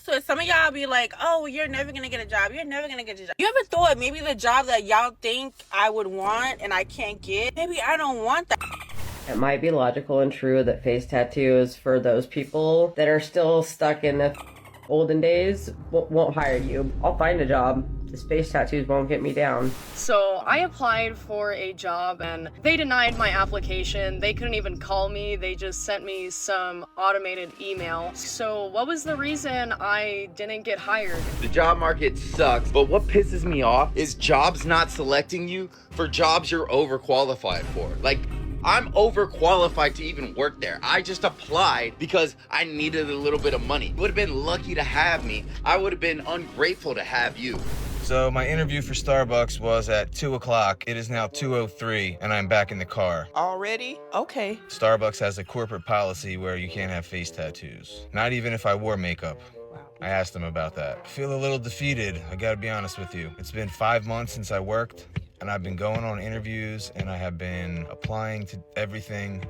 to it. Some of y'all be like, oh, you're never going to get a job. You're never going to get a job. You ever thought maybe the job that y'all think I would want and I can't get, maybe I don't want that. It might be logical and true that face tattoos for those people that are still stuck in the olden days won't hire you. I'll find a job. Just face tattoos won't get me down. So I applied for a job and they denied my application. They couldn't even call me. They just sent me some automated email. So what was the reason I didn't get hired? The job market sucks, but what pisses me off is jobs not selecting you for jobs you're overqualified for. Like, I'm overqualified to even work there. I just applied because I needed a little bit of money. You would have been lucky to have me. I would have been ungrateful to have you. So my interview for Starbucks was at 2 o'clock. It is now 2:03 and I'm back in the car. Already? Okay. Starbucks has a corporate policy where you can't have face tattoos. Not even if I wore makeup. I asked them about that. I feel a little defeated, I gotta be honest with you. It's been 5 months since I worked and I've been going on interviews and I have been applying to everything.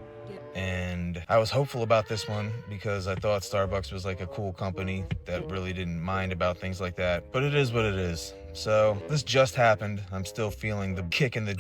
And I was hopeful about this one because I thought Starbucks was like a cool company that really didn't mind about things like that. But it is what it is. So this just happened. I'm still feeling the kick in the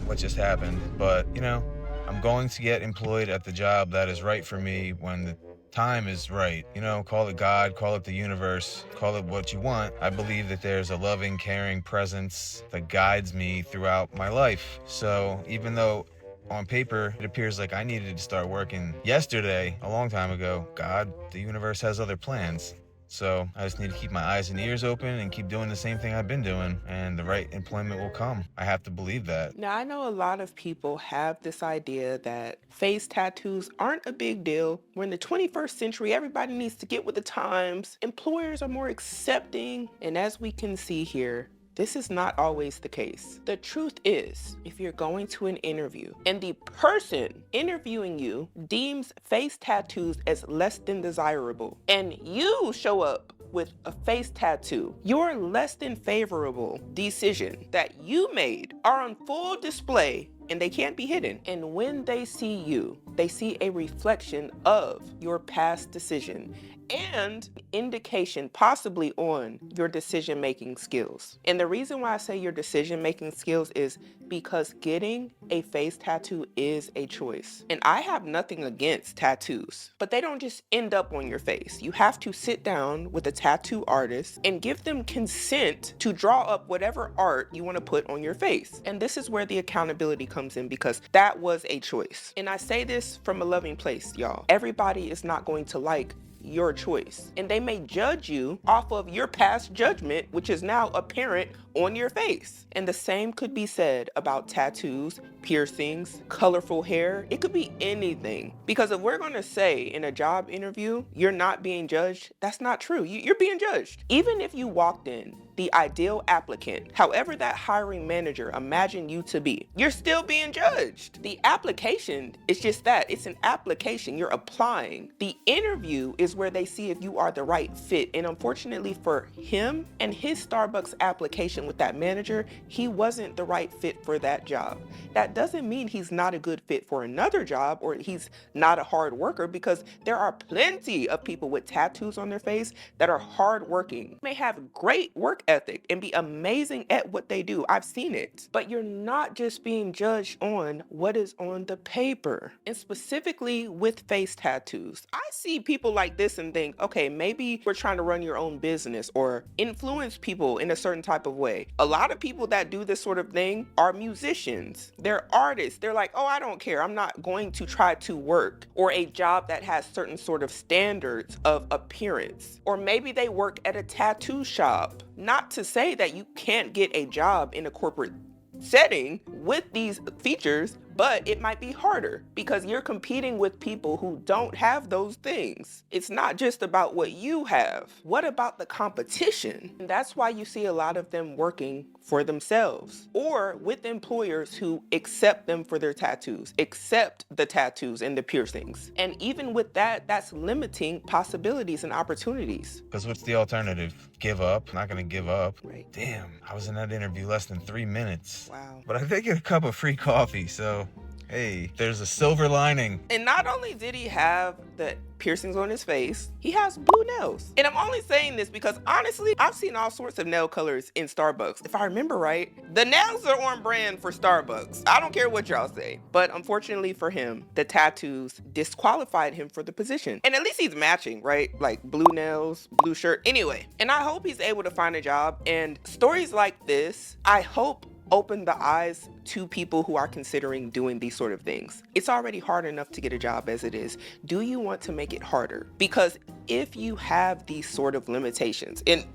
what just happened. But, you know, I'm going to get employed at the job that is right for me when the time is right. You know, call it God, call it the universe, call it what you want. I believe that there's a loving, caring presence that guides me throughout my life. So even though on paper, it appears like I needed to start working yesterday, a long time ago, God, the universe has other plans. So I just need to keep my eyes and ears open and keep doing the same thing I've been doing, and the right employment will come. I have to believe that. Now, I know a lot of people have this idea that face tattoos aren't a big deal. We're in the 21st century. Everybody needs to get with the times. Employers are more accepting. And as we can see here, this is not always the case. The truth is, if you're going to an interview and the person interviewing you deems face tattoos as less than desirable, and you show up with a face tattoo, your less than favorable decision that you made are on full display and they can't be hidden. And when they see you, they see a reflection of your past decision and indication possibly on your decision-making skills. And the reason why I say your decision-making skills is because getting a face tattoo is a choice. And I have nothing against tattoos, but they don't just end up on your face. You have to sit down with a tattoo artist and give them consent to draw up whatever art you want to put on your face. And this is where the accountability comes in, because that was a choice. And I say this from a loving place, y'all. Everybody is not going to like your choice, and they may judge you off of your past judgment, which is now apparent on your face. And the same could be said about tattoos, piercings, colorful hair. It could be anything. Because if we're going to say in a job interview, you're not being judged, that's not true. You're being judged. Even if you walked in the ideal applicant, however that hiring manager imagined you to be, you're still being judged. The application is just that. It's an application. You're applying. The interview is where they see if you are the right fit. And unfortunately for him and his Starbucks application with that manager, he wasn't the right fit for that job. That doesn't mean he's not a good fit for another job or he's not a hard worker, because there are plenty of people with tattoos on their face that are hardworking, may have great work ethic and be amazing at what they do. I've seen it. But you're not just being judged on what is on the paper. And specifically with face tattoos, I see people like this and think, okay, maybe we're trying to run your own business or influence people in a certain type of way. A lot of people that do this sort of thing are musicians. They're artists. They're like, oh, I don't care. I'm not going to try to work or a job that has certain sort of standards of appearance. Or maybe they work at a tattoo shop. Not to say that you can't get a job in a corporate setting with these features, but it might be harder because you're competing with people who don't have those things. It's not just about what you have. What about the competition? And that's why you see a lot of them working for themselves or with employers who accept them for their tattoos, accept the tattoos and the piercings. And even with that, that's limiting possibilities and opportunities. Because what's the alternative? Give up? I'm not gonna give up. Right. Damn, I was in that interview less than 3 minutes. Wow. But I did get a cup of free coffee, so Hey, there's a silver lining. And not only did he have the piercings on his face, he has blue nails. And I'm only saying this because honestly, I've seen all sorts of nail colors in Starbucks. If I remember right, the nails are on brand for Starbucks. I don't care what y'all say. But unfortunately for him, the tattoos disqualified him for the position. And at least he's matching, right? Like blue nails, blue shirt. Anyway, and I hope he's able to find a job. And stories like this, I hope open the eyes to people who are considering doing these sort of things. It's already hard enough to get a job as it is. Do you want to make it harder? Because if you have these sort of limitations, and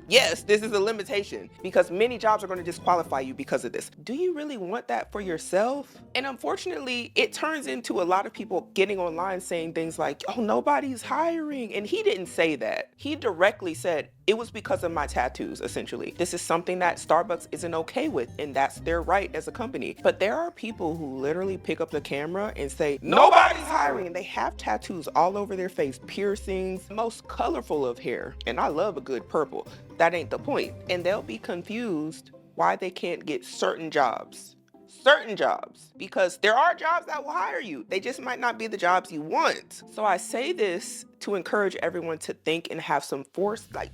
yes, this is a limitation because many jobs are going to disqualify you because of this. Do you really want that for yourself? And unfortunately, it turns into a lot of people getting online saying things like, oh, nobody's hiring. And he didn't say that. He directly said, it was because of my tattoos, essentially. This is something that Starbucks isn't okay with, and that's their right as a company. But there are people who literally pick up the camera and say, nobody's hiring. And they have tattoos all over their face, piercings, most colorful of hair. And I love a good purple. That ain't the point. And they'll be confused why they can't get certain jobs. Certain jobs, because there are jobs that will hire you. They just might not be the jobs you want. So I say this to encourage everyone to think and have some force, like,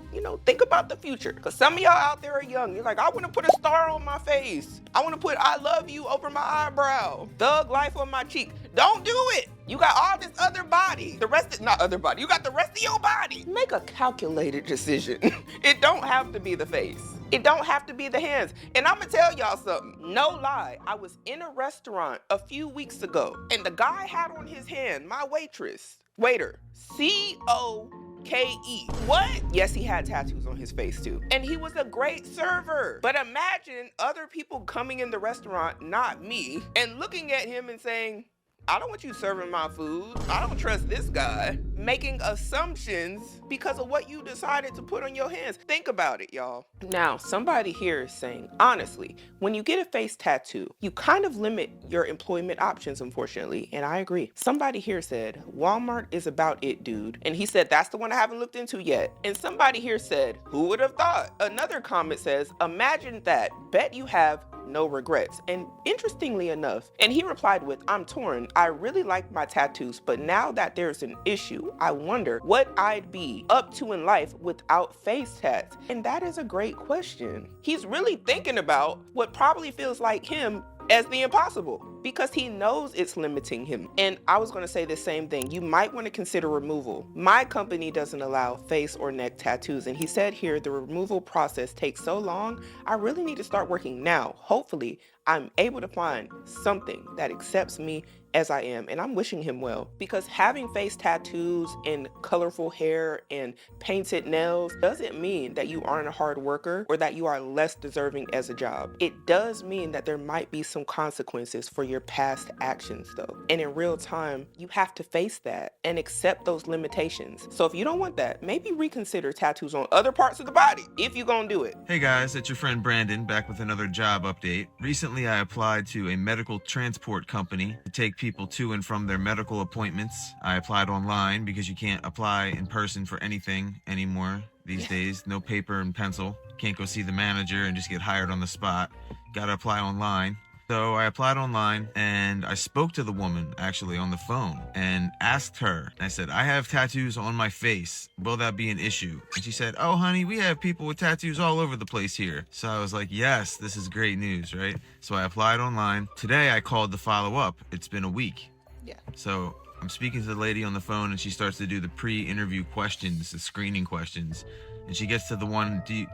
think about the future. Because some of y'all out there are young. You're like, I want to put a star on my face. I want to put I love you over my eyebrow. Thug life on my cheek. Don't do it. You got all this other body. Not other body. You got the rest of your body. Make a calculated decision. It don't have to be the face. It don't have to be the hands. And I'm gonna tell y'all something. No lie. I was in a restaurant a few weeks ago, and the guy had on his hand, my waiter, C-O-K-E. What? Yes, he had tattoos on his face too. And he was a great server. But imagine other people coming in the restaurant, not me, and looking at him and saying, I don't want you serving my food. I don't trust this guy. Making assumptions because of what you decided to put on your hands. Think about it, y'all. Now, somebody here is saying, honestly, when you get a face tattoo, you kind of limit your employment options, unfortunately, and I agree. Somebody here said, Walmart is about it, dude. And he said, that's the one I haven't looked into yet. And somebody here said, who would have thought? Another comment says, imagine that. Bet you have no regrets. And interestingly enough, and he replied with, I'm torn. I really like my tattoos, but now that there's an issue, I wonder what I'd be up to in life without face tats. And that is a great question. He's really thinking about what probably feels like him as the impossible because he knows it's limiting him. And I was going to say the same thing. You might want to consider removal. My company doesn't allow face or neck tattoos. And he said here, the removal process takes so long. I really need to start working now. Hopefully, I'm able to find something that accepts me as I am. And I'm wishing him well because having face tattoos and colorful hair and painted nails doesn't mean that you aren't a hard worker or that you are less deserving as a job. It does mean that there might be some consequences for your past actions though. And in real time, you have to face that and accept those limitations. So if you don't want that, maybe reconsider tattoos on other parts of the body if you're gonna do it. Hey guys, it's your friend Brandon back with another job update. Recently, I applied to a medical transport company to take people to and from their medical appointments. I applied online because you can't apply in person for anything anymore these days. No paper and pencil. Can't go see the manager and just get hired on the spot. Gotta apply online. So I applied online and I spoke to the woman actually on the phone and asked her. I said, I have tattoos on my face. Will that be an issue? And she said, oh, honey, we have people with tattoos all over the place here. So I was like, yes, this is great news, right? So I applied online. Today I called to follow up. It's been a week. Yeah. So I'm speaking to the lady on the phone and she starts to do the pre-interview questions, the screening questions. And she gets to the one, do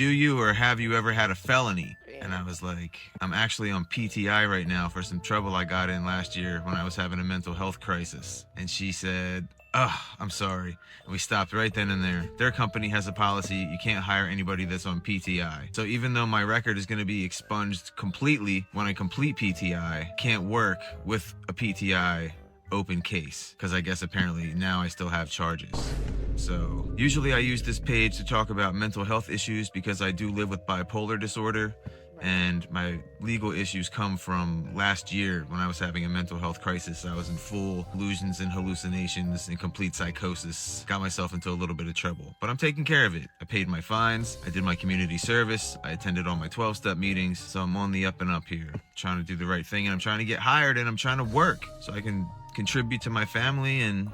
you or have you ever had a felony? And I was like, I'm actually on PTI right now for some trouble I got in last year when I was having a mental health crisis. And she said, oh, I'm sorry. And we stopped right then and there. Their company has a policy, you can't hire anybody that's on PTI. So even though my record is going to be expunged completely when I complete PTI, can't work with a PTI open case because I guess apparently now I still have charges. So usually I use this page to talk about mental health issues because I do live with bipolar disorder. And my legal issues come from last year when I was having a mental health crisis. I was in full delusions and hallucinations and complete psychosis. Got myself into a little bit of trouble, but I'm taking care of it. I paid my fines. I did my community service. I attended all my 12-step meetings. So I'm on the up and up here, trying to do the right thing, and I'm trying to get hired, and I'm trying to work so I can contribute to my family, and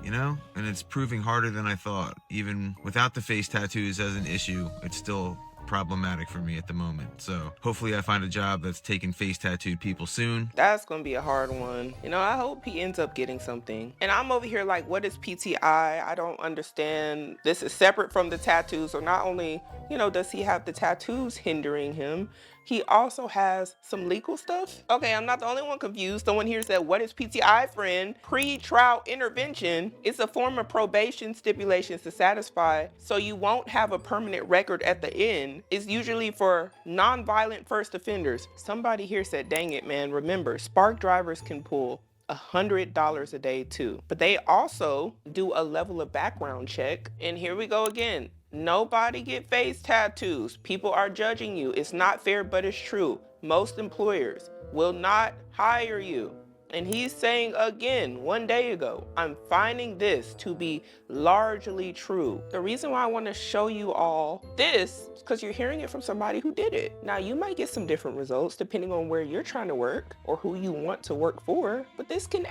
it's proving harder than I thought. Even without the face tattoos as an issue, it's still problematic for me at the moment. So hopefully I find a job that's taking face tattooed people soon. That's gonna be a hard one. I hope he ends up getting something. And I'm over here like, what is PTI? I don't understand. This is separate from the tattoos. So not only, does he have the tattoos hindering him, he also has some legal stuff. Okay, I'm not the only one confused. Someone here said, what is PTI, friend? Pre-trial intervention. It's a form of probation stipulations to satisfy so you won't have a permanent record at the end. It's usually for non-violent first offenders. Somebody here said, dang it, man. Remember, spark drivers can pull $100 a day too. But they also do a level of background check. And here we go again. Nobody get face tattoos. People are judging you. It's not fair, but it's true. Most employers will not hire you. And he's saying again, 1 day ago, I'm finding this to be largely true. The reason why I want to show you all this is because you're hearing it from somebody who did it. Now, you might get some different results depending on where you're trying to work or who you want to work for, but this can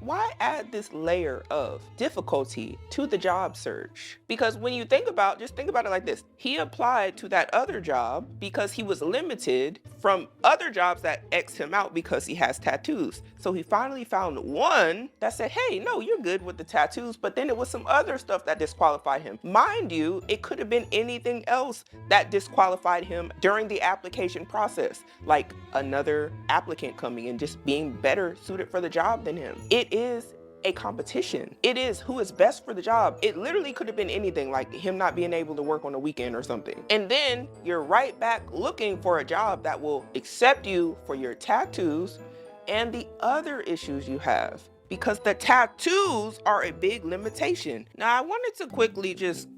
why add this layer of difficulty to the job search? Because when you just think about it like this. He applied to that other job because he was limited from other jobs that X'd him out because he has tattoos. So he finally found one that said, hey, no, you're good with the tattoos, but then it was some other stuff that disqualified him. Mind you, it could have been anything else that disqualified him during the application process, like another applicant coming in just being better suited for the job than him. It is a competition. It is who is best for the job. It literally could have been anything, like him not being able to work on a weekend or something. And then you're right back looking for a job that will accept you for your tattoos and the other issues you have, because the tattoos are a big limitation. Now, I wanted to quickly just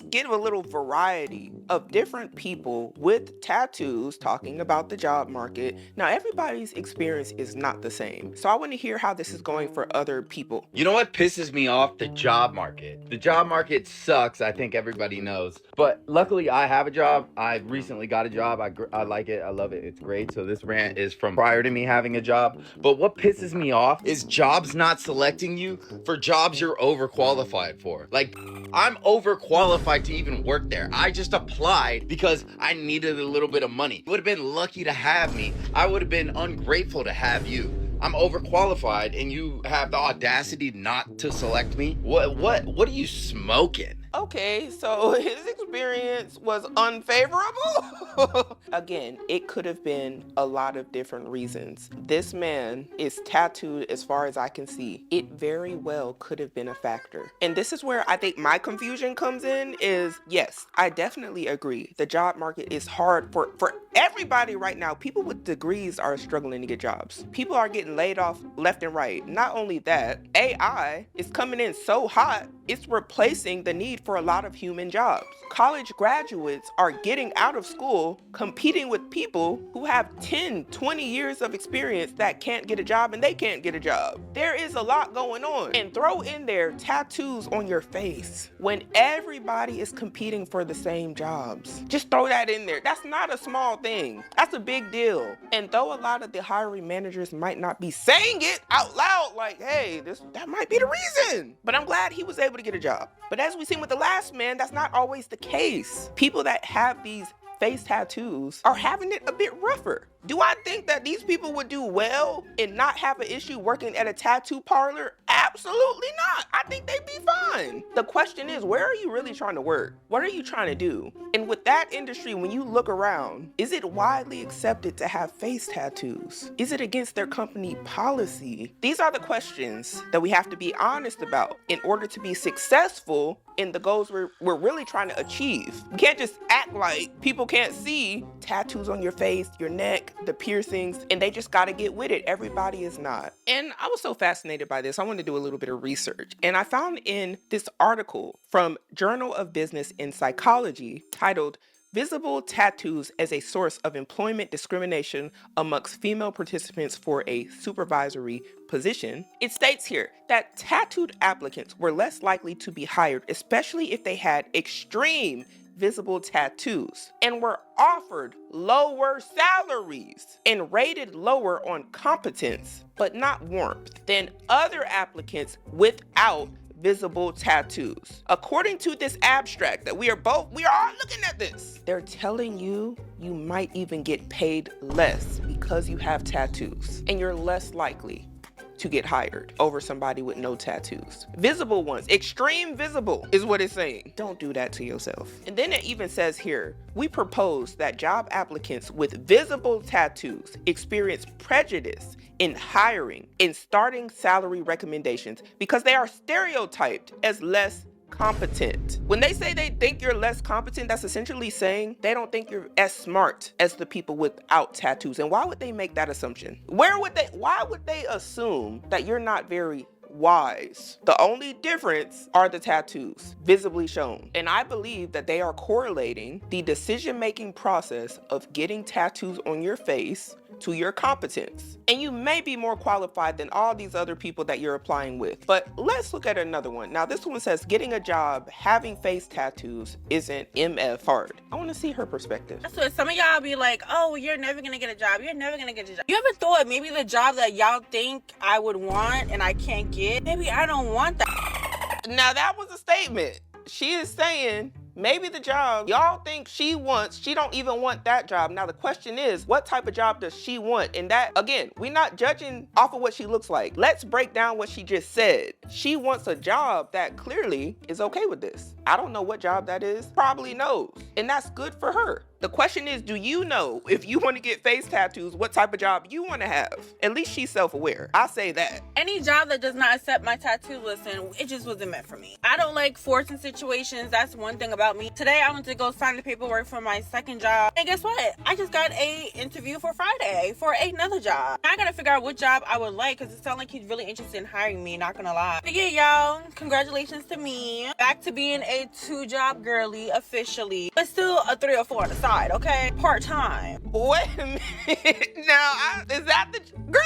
give a little variety of different people with tattoos talking about the job market. Now, everybody's experience is not the same. So I want to hear how this is going for other people. You know what pisses me off? The job market. The job market sucks. I think everybody knows. But luckily, I have a job. I recently got a job. I like it. I love it. It's great. So this rant is from prior to me having a job. But what pisses me off is jobs not selecting you for jobs you're overqualified for. Like, I'm overqualified to even work there. I just applied because I needed a little bit of money. You would have been lucky to have me. I would have been ungrateful to have you. I'm overqualified and you have the audacity not to select me? What are you smoking? Okay, so his experience was unfavorable? Again, it could have been a lot of different reasons. This man is tattooed as far as I can see. It very well could have been a factor. And this is where I think my confusion comes in is, yes, I definitely agree. The job market is hard for everybody right now. People with degrees are struggling to get jobs. People are getting laid off left and right. Not only that, AI is coming in so hot, it's replacing the need for a lot of human jobs. College graduates are getting out of school, competing with people who have 10, 20 years of experience that can't get a job, and they can't get a job. There is a lot going on. And throw in there tattoos on your face when everybody is competing for the same jobs. Just throw that in there. That's not a small thing. That's a big deal. And though a lot of the hiring managers might not be saying it out loud, like, hey, that might be the reason, but I'm glad he was able to get a job. But as we've seen with the last man, that's not always the case. People that have these face tattoos are having it a bit rougher. Do I think that these people would do well and not have an issue working at a tattoo parlor? Absolutely not. I think they'd be fine. The question is, where are you really trying to work? What are you trying to do? And with that industry, when you look around, is it widely accepted to have face tattoos? Is it against their company policy? These are the questions that we have to be honest about in order to be successful in the goals we're really trying to achieve. We can't just act like people can't see tattoos on your face, your neck, the piercings, and they just gotta get with it. Everybody is not. And I was so fascinated by this, I wanted to do a little bit of research. And I found in this article from Journal of Business in Psychology titled visible tattoos as a source of employment discrimination amongst female participants for a supervisory position, it states here that tattooed applicants were less likely to be hired, especially if they had extreme visible tattoos and were offered lower salaries and rated lower on competence, but not warmth, than other applicants without visible tattoos. According to this abstract that we are all looking at this, they're telling you you might even get paid less because you have tattoos and you're less likely to get hired over somebody with no tattoos. Visible ones, extreme visible is what it's saying. Don't do that to yourself. And then it even says here, we propose that job applicants with visible tattoos experience prejudice in hiring and starting salary recommendations because they are stereotyped as less competent. When they say they think you're less competent, that's essentially saying they don't think you're as smart as the people without tattoos. And why would they make that assumption? Why would they assume that you're not very wise? The only difference are the tattoos visibly shown. And I believe that they are correlating the decision-making process of getting tattoos on your face to your competence. And you may be more qualified than all these other people that you're applying with. But let's look at another one. Now this one says getting a job having face tattoos isn't MF hard. I want to see her perspective. That's what some of y'all be like, oh, you're never gonna get a job. You're never gonna get a job. You ever thought maybe the job that y'all think I would want and I can't get, maybe I don't want that. Now that was a statement. She is saying maybe the job y'all think she wants, she don't even want that job. Now the question is, what type of job does she want? And that, again, we're not judging off of what she looks like. Let's break down what she just said. She wants a job that clearly is okay with this. I don't know what job that is, probably knows. And that's good for her. The question is, do you know if you want to get face tattoos, what type of job you want to have? At least she's self-aware. I say that. Any job that does not accept my tattoo, listen, it just wasn't meant for me. I don't like forcing situations. That's one thing about me. Today, I went to go sign the paperwork for my second job. And guess what? I just got a interview for Friday for another job. I gotta figure out what job I would like because it sounds like he's really interested in hiring me, not gonna lie. But yeah, y'all, congratulations to me. Back to being a 2-job girly officially, but still a 3 or 4 on the side, okay? Part-time. Wait a minute. Now, is that the girl?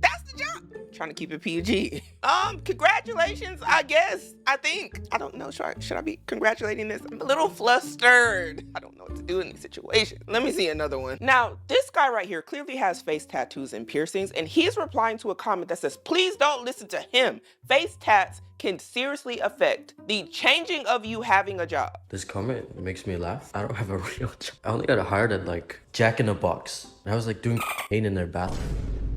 That's the job? Trying to keep it PG. Congratulations, I guess. I don't know. Should I be congratulating this? I'm a little flustered. I don't know what to do in this situation. Let me see another one. Now, this guy right here clearly has face tattoos and piercings, and he's replying to a comment that says, please don't listen to him. Face tats can seriously affect the changing of you having a job. This comment makes me laugh. I don't have a real job. I only got hired at like Jack in the Box. I was like doing in their bathroom.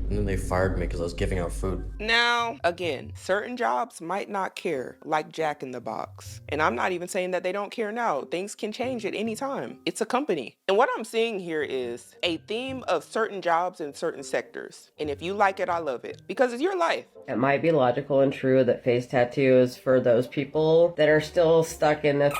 And then they fired me because I was giving out food. Now, again, certain jobs might not care, like Jack in the Box. And I'm not even saying that they don't care now. Things can change at any time. It's a company. And what I'm seeing here is a theme of certain jobs in certain sectors. And if you like it, I love it. Because it's your life. It might be logical and true that face tattoos for those people that are still stuck in the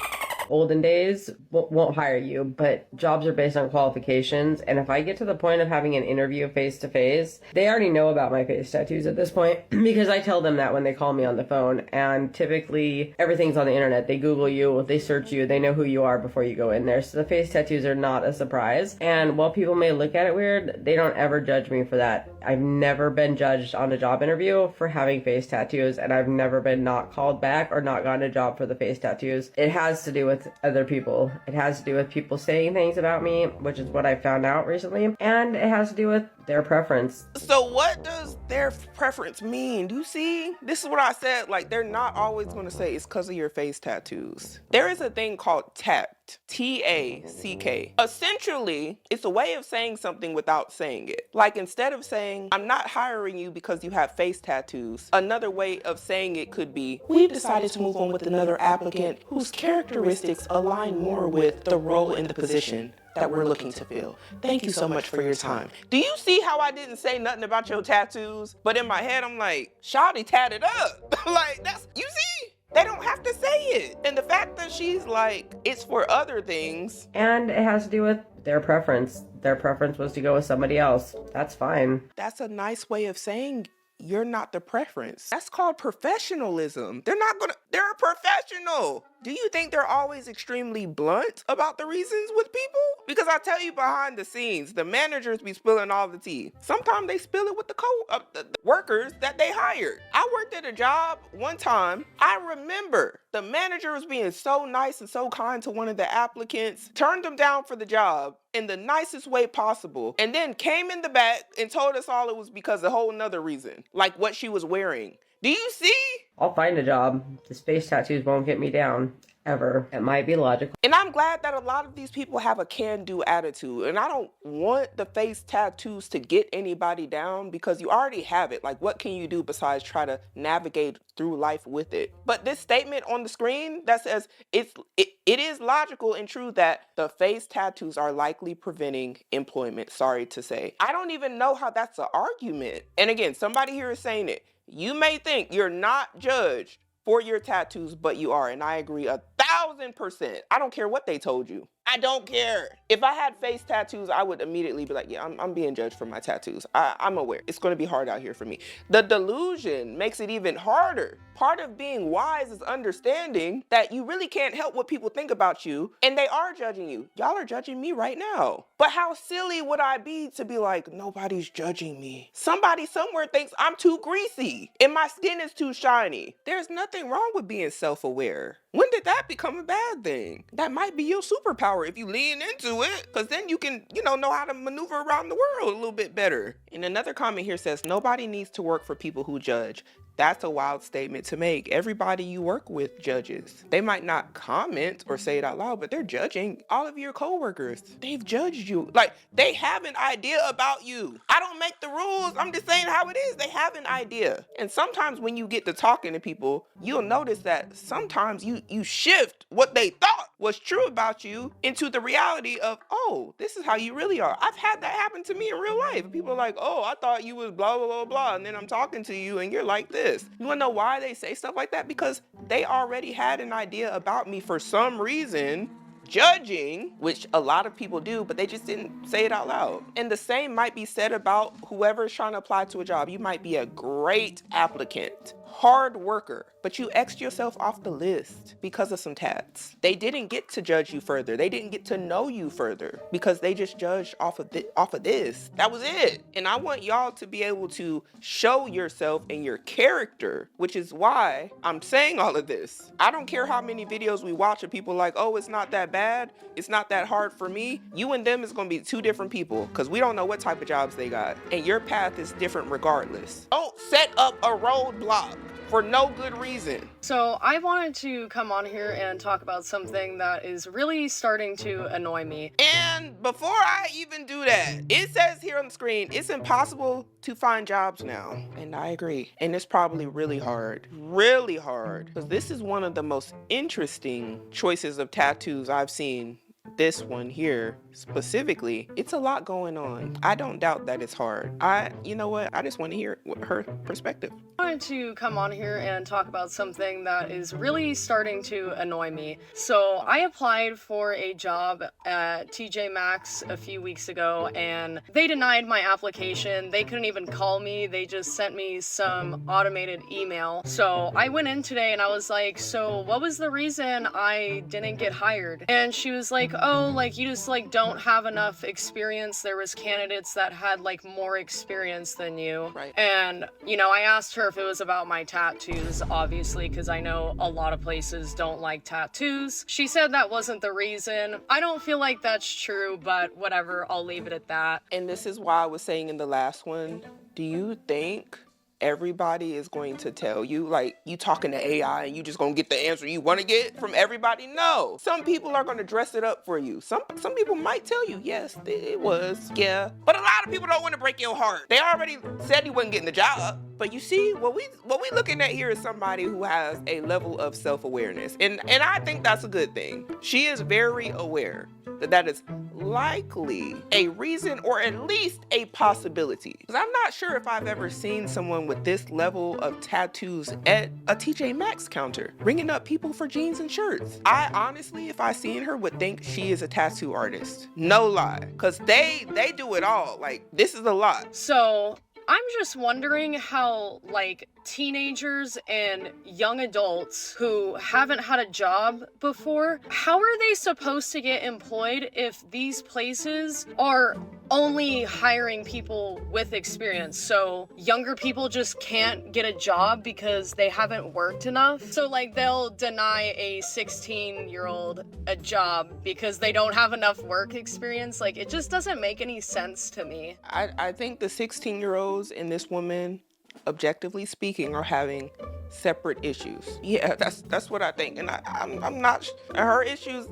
olden days won't hire you, but jobs are based on qualifications. And if I get to the point of having an interview face to face, they already know about my face tattoos at this point because I tell them that when they call me on the phone. And typically everything's on the internet. They Google you, they search you, they know who you are before you go in there. So the face tattoos are not a surprise. And while people may look at it weird, they don't ever judge me for that. I've never been judged on a job interview for having face tattoos, and I've never been not called back or not gotten a job for the face tattoos. It has to do with other people. It has to do with people saying things about me, which is what I found out recently, and it has to do with their preference. So what does their preference mean? Do you see? This is what I said, like they're not always going to say it's because of your face tattoos. There is a thing called tact, T-A-C-K. Essentially, it's a way of saying something without saying it. Like instead of saying, I'm not hiring you because you have face tattoos, another way of saying it could be, we've decided to move on with another applicant whose characteristics align more with the role in the position that we're looking to fill. Thank you so much for your time. Do you see how I didn't say nothing about your tattoos? But in my head, I'm like, Shawty tatted up. Like, that's, you see? They don't have to say it. And the fact that she's like, it's for other things. And it has to do with their preference. Their preference was to go with somebody else. That's fine. That's a nice way of saying you're not the preference. That's called professionalism. They're a professional. do you think they're always extremely blunt about the reasons with people? Because I tell you, behind the scenes, the managers be spilling all the tea. Sometimes they spill it with the workers that they hired. I worked at a job one time. I remember the manager was being so nice and so kind to one of the applicants, turned them down for the job in the nicest way possible, and then came in the back and told us all it was because of a whole nother reason, like what she was wearing. Do you see? I'll find a job. The space tattoos won't get me down. Ever. It might be logical. And I'm glad that a lot of these people have a can-do attitude. And I don't want the face tattoos to get anybody down because you already have it. Like, what can you do besides try to navigate through life with it? But this statement on the screen that says it is logical and true that the face tattoos are likely preventing employment. Sorry to say. I don't even know how that's an argument. And again, somebody here is saying it. You may think you're not judged for your tattoos, but you are, and I agree 1,000%. I don't care what they told you. I don't care. If I had face tattoos, I would immediately be like, yeah, I'm being judged for my tattoos. I'm aware. It's going to be hard out here for me. The delusion makes it even harder. Part of being wise is understanding that you really can't help what people think about you, and they are judging you. Y'all are judging me right now. But how silly would I be to be like, nobody's judging me? Somebody somewhere thinks I'm too greasy and my skin is too shiny. There's nothing wrong with being self-aware. When did that become a bad thing? That might be your superpower if you lean into it, because then you can, know how to maneuver around the world a little bit better. And another comment here says, nobody needs to work for people who judge. That's a wild statement to make. Everybody you work with judges. They might not comment or say it out loud, but they're judging all of your coworkers. They've judged you. Like, they have an idea about you. I don't make the rules. I'm just saying how it is. They have an idea. And sometimes when you get to talking to people, you'll notice that sometimes you shift what they thought was true about you into the reality of, oh, this is how you really are. I've had that happen to me in real life. People are like, oh, I thought you was blah, blah, blah, blah. And then I'm talking to you and you're like this. You wanna know why they say stuff like that? Because they already had an idea about me for some reason, judging, which a lot of people do, but they just didn't say it out loud. And the same might be said about whoever's trying to apply to a job. You might be a great applicant, hard worker, but you X'd yourself off the list because of some tats. They didn't get to judge you further. They didn't get to know you further because they just judged off of this. That was it. And I want y'all to be able to show yourself and your character, which is why I'm saying all of this. I don't care how many videos we watch of people like, oh, it's not that bad. It's not that hard for me. You and them is going to be two different people because we don't know what type of jobs they got. And your path is different regardless. Don't set up a roadblock for no good reason. So I wanted to come on here and talk about something that is really starting to annoy me. And before I even do that, it says here on the screen, it's impossible to find jobs now. And I agree. And it's probably really hard, because this is one of the most interesting choices of tattoos I've seen. This one here specifically, it's a lot going on. I don't doubt that it's hard. You know what? I just want to hear her perspective. I wanted to come on here and talk about something that is really starting to annoy me. So I applied for a job at TJ Maxx a few weeks ago and they denied my application. They couldn't even call me. They just sent me some automated email. So I went in today and I was like, so what was the reason I didn't get hired? And she was like, oh, like you just like don't have enough experience. There was candidates that had like more experience than you. Right. And I asked her if it was about my tattoos, obviously, because I know a lot of places don't like tattoos. She said that wasn't the reason. I don't feel like that's true, but whatever, I'll leave it at that. And this is why I was saying in the last one, do you think everybody is going to tell you, like, you talking to AI and you just gonna get the answer you want to get from everybody? No. Some people are going to dress it up for you. Some people might tell you, yes, it was, yeah. But a lot of people don't want to break your heart. They already said you wasn't getting the job. But you see, what we looking at here is somebody who has a level of self-awareness. And I think that's a good thing. She is very aware that is likely a reason or at least a possibility. Because I'm not sure if I've ever seen someone with this level of tattoos at a TJ Maxx counter, ringing up people for jeans and shirts. I honestly, if I seen her, would think she is a tattoo artist. No lie. Because they do it all. Like, this is a lot. So I'm just wondering how, like, teenagers and young adults who haven't had a job before, how are they supposed to get employed if these places are only hiring people with experience? So younger people just can't get a job because they haven't worked enough. So like they'll deny a 16-year-old a job because they don't have enough work experience. Like it just doesn't make any sense to me. I think the 16-year-olds and this woman, objectively speaking, are having separate issues. Yeah, that's what I think. And I'm not, her issues,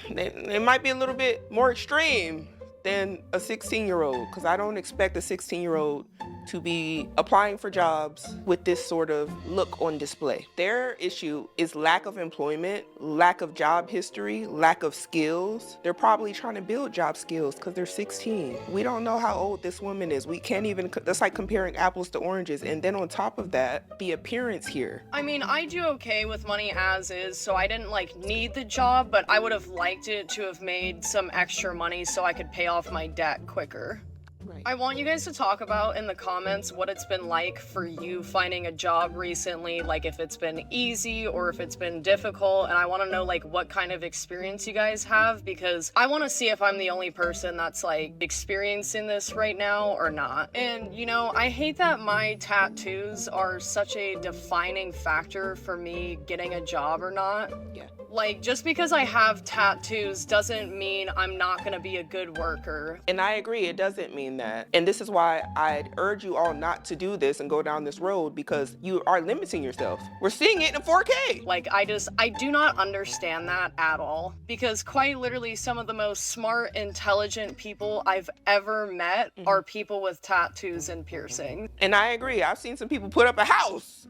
they might be a little bit more extreme than a 16-year-old, because I don't expect a 16-year-old to be applying for jobs with this sort of look on display. Their issue is lack of employment, lack of job history, lack of skills. They're probably trying to build job skills because they're 16. We don't know how old this woman is. We can't even, that's like comparing apples to oranges. And then on top of that, the appearance here. I mean, I do okay with money as is, so I didn't like need the job, but I would have liked it to have made some extra money so I could pay off my debt quicker. Right. I want you guys to talk about in the comments what it's been like for you finding a job recently, like if it's been easy or if it's been difficult, and I want to know like what kind of experience you guys have, because I want to see if I'm the only person that's like experiencing this right now or not. And you know, I hate that my tattoos are such a defining factor for me getting a job or not. Yeah. Like, just because I have tattoos doesn't mean I'm not gonna be a good worker. And I agree, it doesn't mean that. And this is why I'd urge you all not to do this and go down this road, because you are limiting yourself. We're seeing it in 4K. Like, I do not understand that at all. Because quite literally, some of the most smart, intelligent people I've ever met are people with tattoos and piercings. And I agree, I've seen some people put up a house.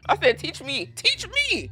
I said, teach me.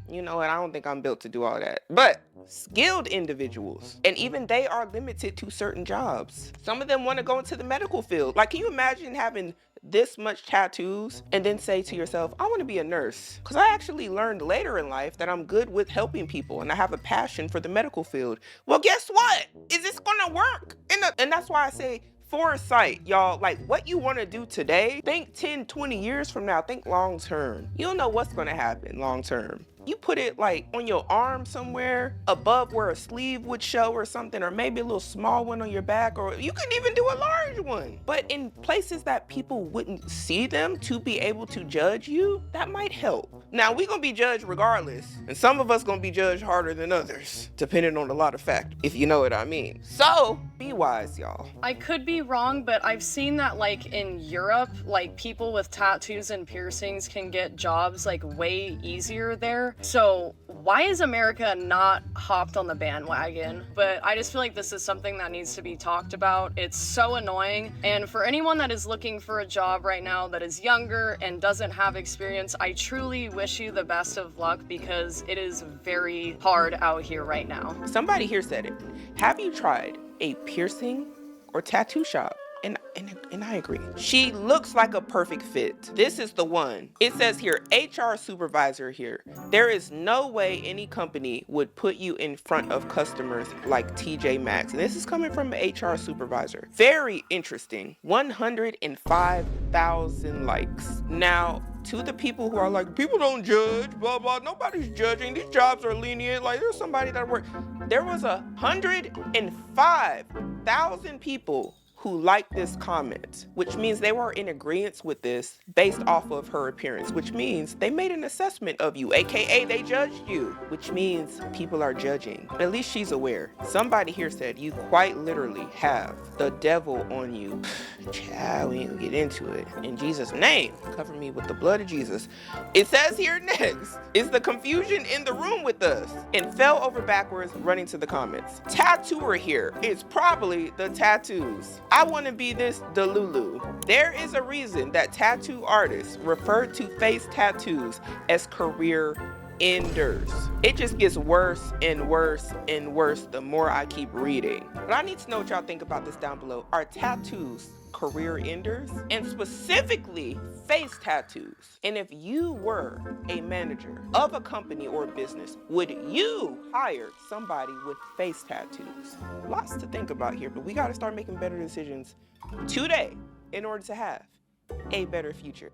You know what, I don't think I'm built to do all that. But skilled individuals, and even they are limited to certain jobs. Some of them want to go into the medical field. Like, can you imagine having this much tattoos and then say to yourself, I want to be a nurse? Because I actually learned later in life that I'm good with helping people and I have a passion for the medical field. Well, guess what? Is this gonna work? And that's why I say, foresight, y'all. Like, what you want to do today, think 10, 20 years from now. Think long term. You don't know what's going to happen long term. You put it like on your arm somewhere above where a sleeve would show or something, or maybe a little small one on your back, or you can even do a large one. But in places that people wouldn't see them to be able to judge you, that might help. Now, we're going to be judged regardless, and some of us going to be judged harder than others, depending on a lot of factors, if you know what I mean. So, be wise, y'all. I could be wrong, but I've seen that like in Europe, like people with tattoos and piercings can get jobs like way easier there. So why is America not hopped on the bandwagon? But I just feel like this is something that needs to be talked about. It's so annoying. And for anyone that is looking for a job right now that is younger and doesn't have experience, I truly wish you the best of luck, because it is very hard out here right now. Somebody here said it. Have you tried a piercing or tattoo shop? And I agree. She looks like a perfect fit. This is the one. It says here, HR supervisor here. There is no way any company would put you in front of customers like TJ Maxx. And this is coming from an HR supervisor. Very interesting. 105,000 likes. Now, to the people who are like, people don't judge, blah, blah, nobody's judging. These jobs are lenient. Like, there's somebody that worked. There was 105,000 people who liked this comment, which means they were in agreement with this based off of her appearance, which means they made an assessment of you, aka they judged you, which means people are judging. At least she's aware. Somebody here said you quite literally have the devil on you. Child, we ain't gonna get into it. In Jesus' name, cover me with the blood of Jesus. It says here next, is the confusion in the room with us? And fell over backwards, running to the comments. Tattooer here is probably the tattoos. I want to be this Delulu. There is a reason that tattoo artists refer to face tattoos as career enders. It just gets worse and worse and worse the more I keep reading. But I need to know what y'all think about this down below. Are tattoos career enders? And specifically face tattoos. And if you were a manager of a company or business, would you hire somebody with face tattoos? Lots to think about here, but we got to start making better decisions today in order to have a better future.